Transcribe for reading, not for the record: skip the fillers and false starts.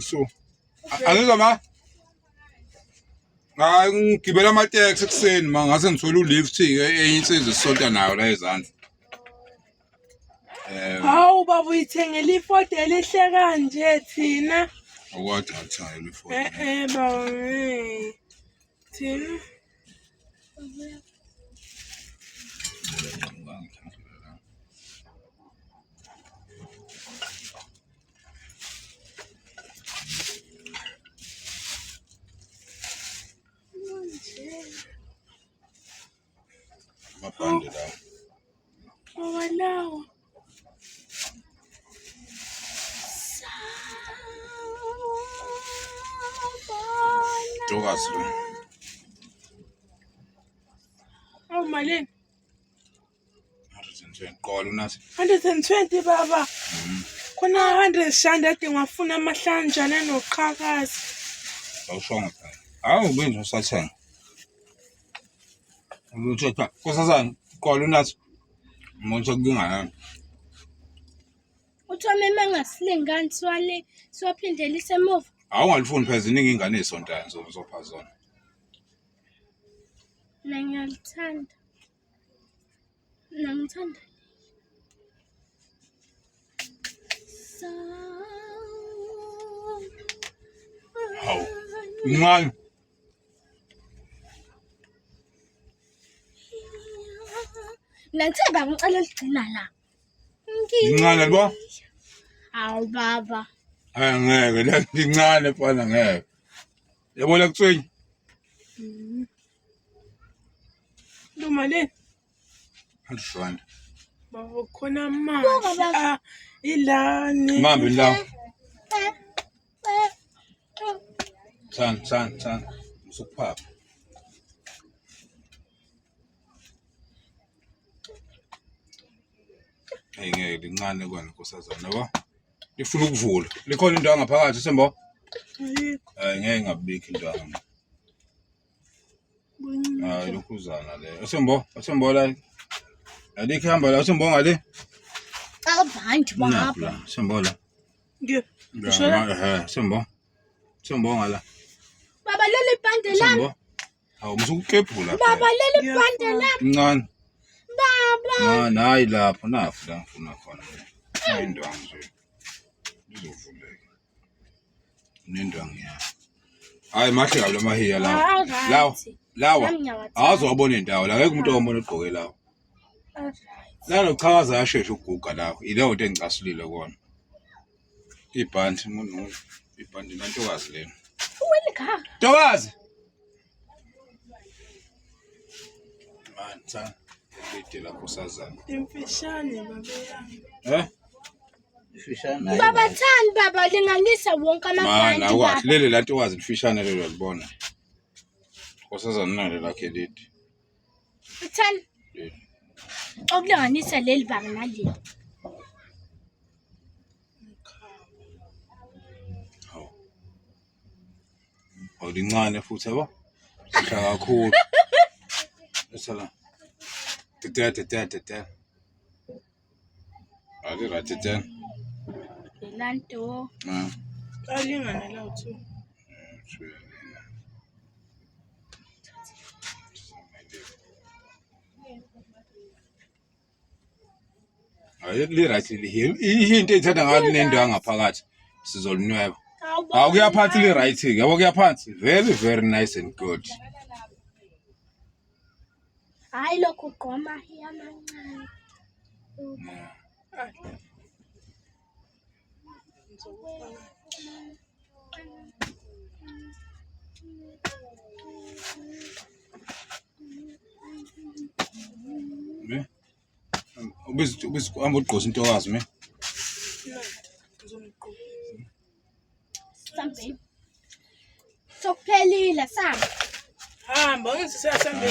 So. Angizwa ma? Hayi ngigibela amateksi ekuseni ngase ngithola ulift enye insizwe isonta nayo la ezantsi. Hawu baba uyithengele ifodi elihle kanje thina. Awathatha ifodi. Baba. Thina. Mabhande la. Awalawo. Jogas lo. Awu malini? 120 qolo nathi. 120 baba. Khona 100 shanda ade ngafuna amahlanjana noqhakazi. Awushonga phela. Hawu benje usathenga. Ngithetha kusasani qolo nathi. Umuntu kungana. Uthome mangasilingani siwaphindelise emuva. Awungalifuni phela ziningi ingane ezisontayo zopha zona. Ngiyalithanda. Ngithanda. Hawu. Ngani? Ngithemba ngicela ligcina la. Ngicela lo. Awu baba. Ngeke la ngincane mfana ngeke. Yabona kuthweni? Lo malini? 100 rand. Baba khona manje. Ilani. Mambe la. San. Musukuphapha. Ngeke lincane kwena nkosazana yabo. Lifuna ukuvula. Likhona into ngaphakathi sembo? Ngeke ngabikho into ngami. Hayi lokhuzana le. Sembo la. Alikho hamba la sembo ngale. Abantu baba. Sembo la. Ngisho Sembo ngala. Baba leli bhande lami. Sembo. Hawu musukukephula. Baba leli bhande lami. Ncane. Baba. Hayi lapho nafu la ngifuna khona. Indwangu nje. Izovuleka. Nendwangu ya. Hayi mahle kabi lamahiya lawo. Lawa. Awuzobona indawo la ngeke umuntu obone ugqoke lawo. Lalo chaza yashesha ukuguga lawo. Ileyo into engicasulile kona. Ibhandi ibhandi nantokazi lena. Uwelika. Ntokazi. Mantsa. Ngidela kusazana. imfishane baba yami. Ifishane. Baba thani baba linganisa wonke amabhande. Mana wathi lele la ntokazi lifishane lelo libona. Kusazana nalo lakhe leti. Thani. Okulinganisa leli banga naleli. Awulincane futhi yabo. Sihla kakhulu. Esala. Tete. Ali ratete. Elanto. Alingana lawo tu. Li right li into ethatha ngalo nendwa ngaphakathi sizolinweba. Awukuyaphansi li right ke yabo kuyaphansi very nice and good. Hayi lokho gqoma yamancane. Ubis ambugqosa intokazi me. Sambe. Sokuphelile sami. Hamba ngisisasambeni.